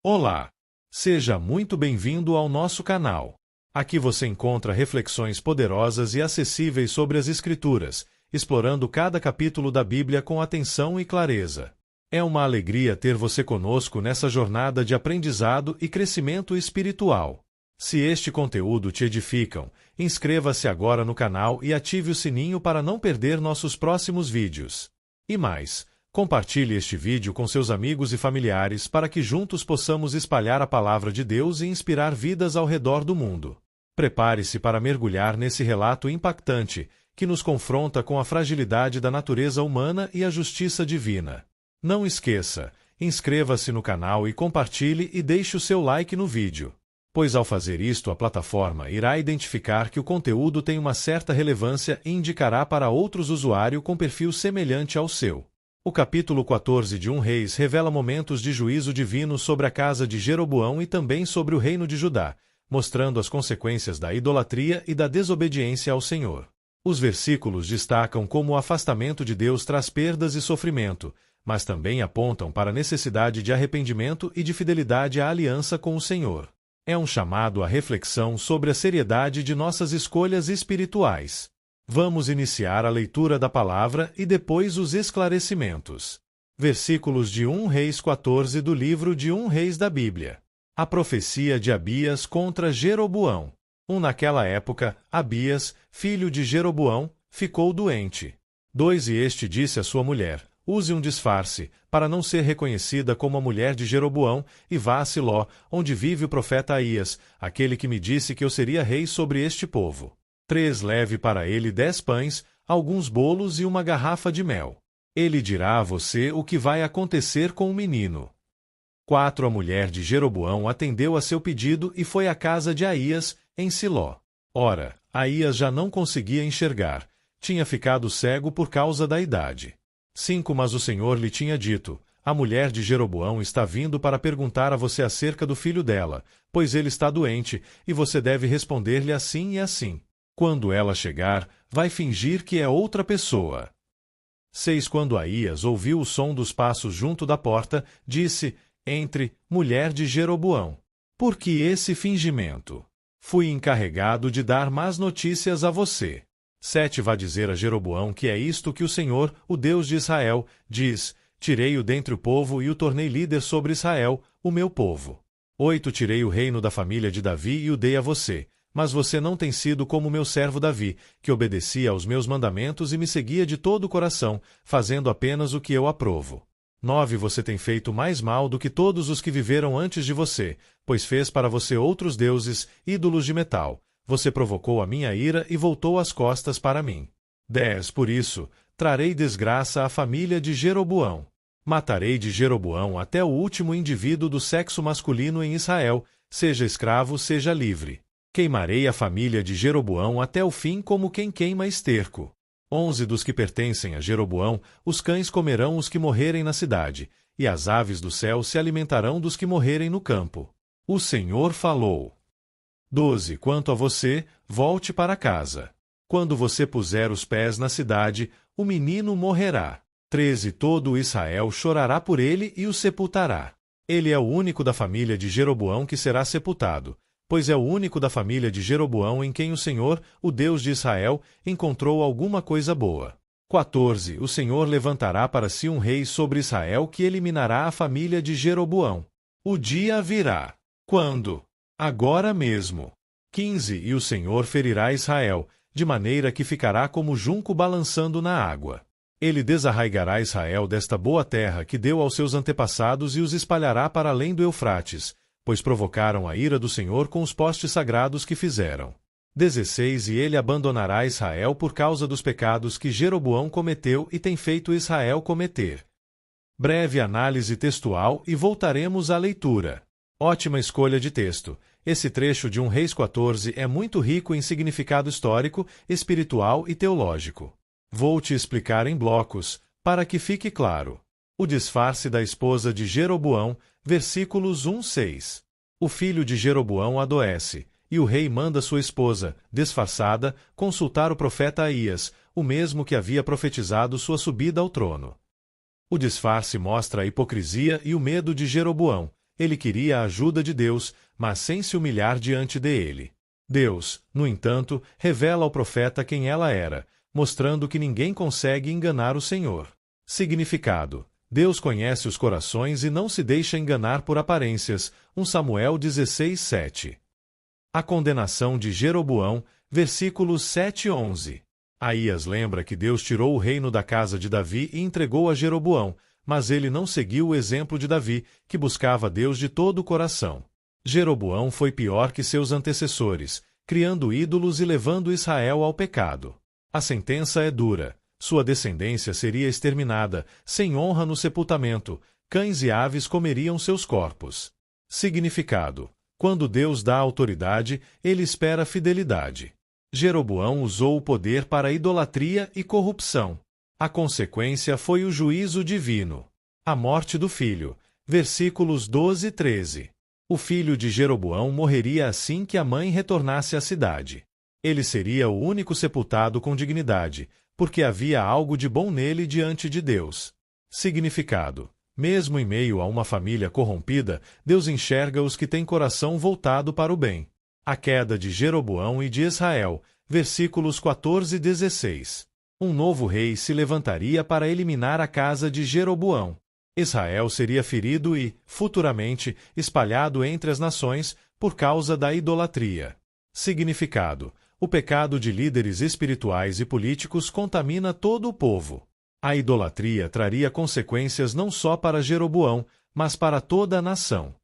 Olá! Seja muito bem-vindo ao nosso canal. Aqui você encontra reflexões poderosas e acessíveis sobre as Escrituras, explorando cada capítulo da Bíblia com atenção e clareza. É uma alegria ter você conosco nessa jornada de aprendizado e crescimento espiritual. Se este conteúdo te edificam, inscreva-se agora no canal e ative o sininho para não perder nossos próximos vídeos. E mais, compartilhe este vídeo com seus amigos e familiares para que juntos possamos espalhar a palavra de Deus e inspirar vidas ao redor do mundo. Prepare-se para mergulhar nesse relato impactante que nos confronta com a fragilidade da natureza humana e a justiça divina. Não esqueça, inscreva-se no canal e compartilhe e deixe o seu like no vídeo, pois ao fazer isto a plataforma irá identificar que o conteúdo tem uma certa relevância e indicará para outros usuários com perfil semelhante ao seu. O capítulo 14 de 1 Reis revela momentos de juízo divino sobre a casa de Jeroboão e também sobre o reino de Judá, mostrando as consequências da idolatria e da desobediência ao Senhor. Os versículos destacam como o afastamento de Deus traz perdas e sofrimento, mas também apontam para a necessidade de arrependimento e de fidelidade à aliança com o Senhor. É um chamado à reflexão sobre a seriedade de nossas escolhas espirituais. Vamos iniciar a leitura da palavra e depois os esclarecimentos. Versículos de 1 Reis 14 do livro de 1 Reis da Bíblia. A profecia de Abias contra Jeroboão. Naquela época, Abias, filho de Jeroboão, ficou doente. 2 E este disse à sua mulher: use um disfarce, para não ser reconhecida como a mulher de Jeroboão, e vá a Siló, onde vive o profeta Aías, aquele que me disse que eu seria rei sobre este povo. 3 Leve para ele 10 pães, alguns bolos e uma garrafa de mel. Ele dirá a você o que vai acontecer com o menino. 4 A mulher de Jeroboão atendeu a seu pedido e foi à casa de Aías, em Siló. Ora, Aías já não conseguia enxergar, tinha ficado cego por causa da idade. 5 Mas o Senhor lhe tinha dito: a mulher de Jeroboão está vindo para perguntar a você acerca do filho dela, pois ele está doente, e você deve responder-lhe assim e assim. Quando ela chegar, vai fingir que é outra pessoa. 6 Quando Aías ouviu o som dos passos junto da porta, disse: entre, mulher de Jeroboão. Por que esse fingimento? Fui encarregado de dar más notícias a você. 7 Vá dizer a Jeroboão que é isto que o Senhor, o Deus de Israel, diz: tirei-o dentre o povo e o tornei líder sobre Israel, o meu povo. 8 Tirei o reino da família de Davi e o dei a você. Mas você não tem sido como meu servo Davi, que obedecia aos meus mandamentos e me seguia de todo o coração, fazendo apenas o que eu aprovo. 9 Você tem feito mais mal do que todos os que viveram antes de você, pois fez para você outros deuses, ídolos de metal. Você provocou a minha ira e voltou as costas para mim. 10 Por isso, trarei desgraça à família de Jeroboão. Matarei de Jeroboão até o último indivíduo do sexo masculino em Israel, seja escravo, seja livre. Queimarei a família de Jeroboão até o fim como quem queima esterco. 11 Dos que pertencem a Jeroboão, os cães comerão os que morrerem na cidade, e as aves do céu se alimentarão dos que morrerem no campo. O Senhor falou. 12 Quanto a você, volte para casa. Quando você puser os pés na cidade, o menino morrerá. 13 Todo Israel chorará por ele e o sepultará. Ele é o único da família de Jeroboão que será sepultado, pois é o único da família de Jeroboão em quem o Senhor, o Deus de Israel, encontrou alguma coisa boa. 14 O Senhor levantará para si um rei sobre Israel que eliminará a família de Jeroboão. O dia virá. Quando? Agora mesmo. 15 E o Senhor ferirá Israel, de maneira que ficará como junco balançando na água. Ele desarraigará Israel desta boa terra que deu aos seus antepassados e os espalhará para além do Eufrates, pois provocaram a ira do Senhor com os postes sagrados que fizeram. 16 E ele abandonará Israel por causa dos pecados que Jeroboão cometeu e tem feito Israel cometer. Breve análise textual e voltaremos à leitura. Ótima escolha de texto. Esse trecho de 1 Reis 14 é muito rico em significado histórico, espiritual e teológico. Vou te explicar em blocos, para que fique claro. O disfarce da esposa de Jeroboão, versículos 1-6. O filho de Jeroboão adoece, e o rei manda sua esposa, disfarçada, consultar o profeta Aías, o mesmo que havia profetizado sua subida ao trono. O disfarce mostra a hipocrisia e o medo de Jeroboão, Ele queria a ajuda de Deus, mas sem se humilhar diante dele. Deus, no entanto, revela ao profeta quem ela era, mostrando que ninguém consegue enganar o Senhor. Significado: Deus conhece os corações e não se deixa enganar por aparências. 1 Samuel 16:7. A condenação de Jeroboão, versículos 7 e 11. Aías lembra que Deus tirou o reino da casa de Davi e entregou a Jeroboão, mas ele não seguiu o exemplo de Davi, que buscava Deus de todo o coração. Jeroboão foi pior que seus antecessores, criando ídolos e levando Israel ao pecado. A sentença é dura. Sua descendência seria exterminada, sem honra no sepultamento, cães e aves comeriam seus corpos. Significado: quando Deus dá autoridade, ele espera fidelidade. Jeroboão usou o poder para idolatria e corrupção. A consequência foi o juízo divino. A morte do filho. Versículos 12 e 13. O filho de Jeroboão morreria assim que a mãe retornasse à cidade. Ele seria o único sepultado com dignidade, porque havia algo de bom nele diante de Deus. Significado: mesmo em meio a uma família corrompida, Deus enxerga os que têm coração voltado para o bem. A queda de Jeroboão e de Israel, versículos 14 e 16. Um novo rei se levantaria para eliminar a casa de Jeroboão. Israel seria ferido e, futuramente, espalhado entre as nações por causa da idolatria. Significado: o pecado de líderes espirituais e políticos contamina todo o povo. A idolatria traria consequências não só para Jeroboão, mas para toda a nação.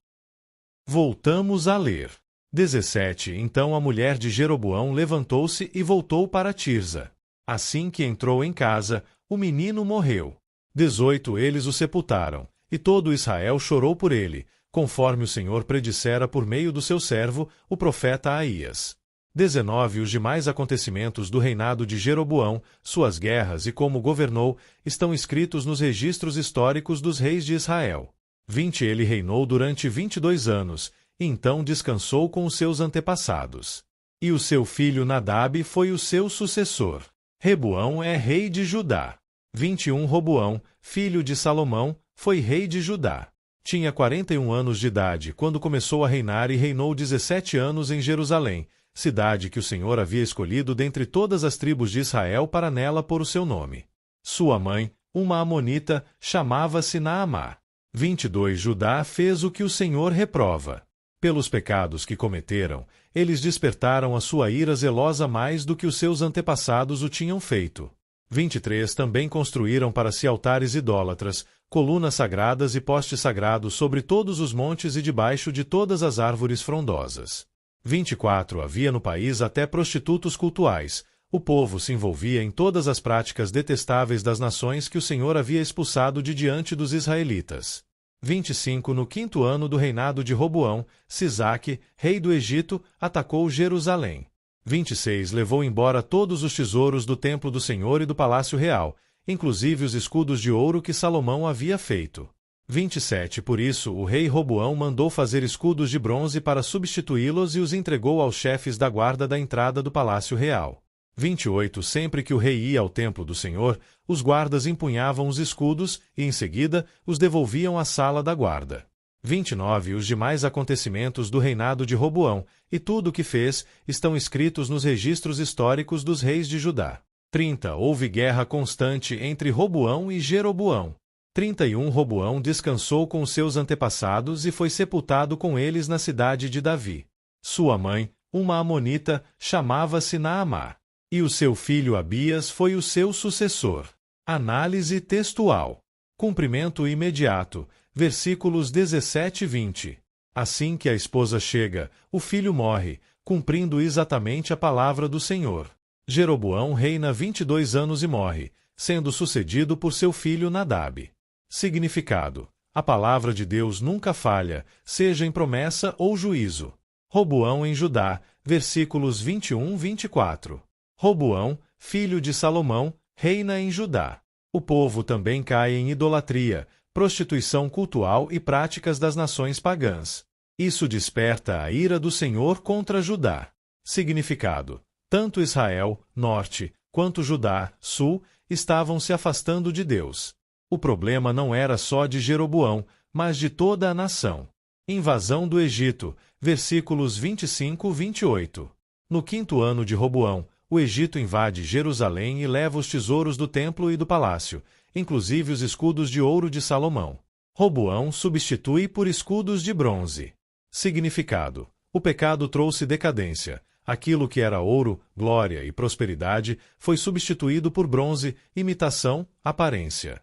Voltamos a ler. 17. Então a mulher de Jeroboão levantou-se e voltou para Tirza. Assim que entrou em casa, o menino morreu. 18. Eles o sepultaram, e todo Israel chorou por ele, conforme o Senhor predissera por meio do seu servo, o profeta Aías. 19. Os demais acontecimentos do reinado de Jeroboão, suas guerras e como governou, estão escritos nos registros históricos dos reis de Israel. 20. Ele reinou durante 22 anos, e então descansou com os seus antepassados. E o seu filho Nadab foi o seu sucessor. Reboão é rei de Judá. 21. Roboão, filho de Salomão, foi rei de Judá. Tinha 41 anos de idade quando começou a reinar e reinou 17 anos em Jerusalém, cidade que o Senhor havia escolhido dentre todas as tribos de Israel para nela pôr o seu nome. Sua mãe, uma amonita, chamava-se Naamá. 22. Judá fez o que o Senhor reprova. Pelos pecados que cometeram, eles despertaram a sua ira zelosa mais do que os seus antepassados o tinham feito. 23. Também construíram para si altares idólatras, colunas sagradas e postes sagrados sobre todos os montes e debaixo de todas as árvores frondosas. 24. Havia no país até prostitutos cultuais. O povo se envolvia em todas as práticas detestáveis das nações que o Senhor havia expulsado de diante dos israelitas. 25. No 5º ano do reinado de Roboão, Sisaque, rei do Egito, atacou Jerusalém. 26. Levou embora todos os tesouros do templo do Senhor e do palácio real, inclusive os escudos de ouro que Salomão havia feito. 27. Por isso, o rei Roboão mandou fazer escudos de bronze para substituí-los e os entregou aos chefes da guarda da entrada do palácio real. 28. Sempre que o rei ia ao templo do Senhor, os guardas empunhavam os escudos e, em seguida, os devolviam à sala da guarda. 29. Os demais acontecimentos do reinado de Roboão, e tudo o que fez, estão escritos nos registros históricos dos reis de Judá. 30. Houve guerra constante entre Roboão e Jeroboão. 31. Roboão descansou com os seus antepassados e foi sepultado com eles na cidade de Davi. Sua mãe, uma amonita, chamava-se Naamá. E o seu filho Abias foi o seu sucessor. Análise textual. Cumprimento imediato. Versículos 17 e 20. Assim que a esposa chega, o filho morre, cumprindo exatamente a palavra do Senhor. Jeroboão reina 22 anos e morre, sendo sucedido por seu filho Nadab. Significado: a palavra de Deus nunca falha, seja em promessa ou juízo. Roboão em Judá, versículos 21 e 24. Roboão, filho de Salomão, reina em Judá. O povo também cai em idolatria, prostituição cultual e práticas das nações pagãs. Isso desperta a ira do Senhor contra Judá. Significado: tanto Israel, norte, quanto Judá, sul, estavam se afastando de Deus. O problema não era só de Jeroboão, mas de toda a nação. Invasão do Egito, versículos 25 e 28. No 5º ano de Roboão, o Egito invade Jerusalém e leva os tesouros do templo e do palácio, inclusive os escudos de ouro de Salomão. Roboão substitui por escudos de bronze. Significado: o pecado trouxe decadência. Aquilo que era ouro, glória e prosperidade foi substituído por bronze, imitação, aparência.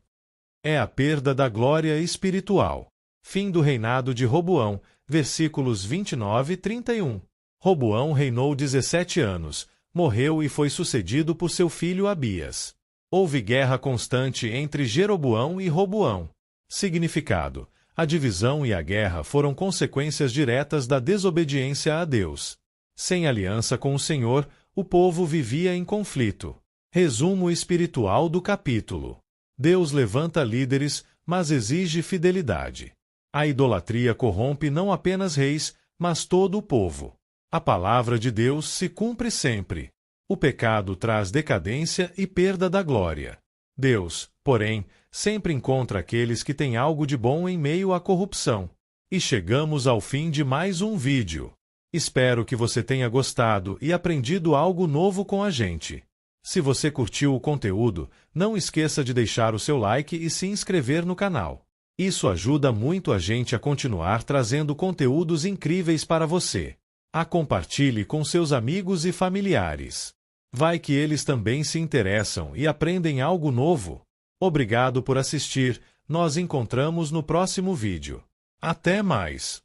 É a perda da glória espiritual. Fim do reinado de Roboão, versículos 29 e 31. Roboão reinou 17 anos, morreu e foi sucedido por seu filho Abias. Houve guerra constante entre Jeroboão e Roboão. Significado: a divisão e a guerra foram consequências diretas da desobediência a Deus. Sem aliança com o Senhor, o povo vivia em conflito. Resumo espiritual do capítulo. Deus levanta líderes, mas exige fidelidade. A idolatria corrompe não apenas reis, mas todo o povo. A palavra de Deus se cumpre sempre. O pecado traz decadência e perda da glória. Deus, porém, sempre encontra aqueles que têm algo de bom em meio à corrupção. E chegamos ao fim de mais um vídeo. Espero que você tenha gostado e aprendido algo novo com a gente. Se você curtiu o conteúdo, não esqueça de deixar o seu like e se inscrever no canal. Isso ajuda muito a gente a continuar trazendo conteúdos incríveis para você. Compartilhe com seus amigos e familiares. Vai que eles também se interessam e aprendem algo novo. Obrigado por assistir. Nós encontramos no próximo vídeo. Até mais!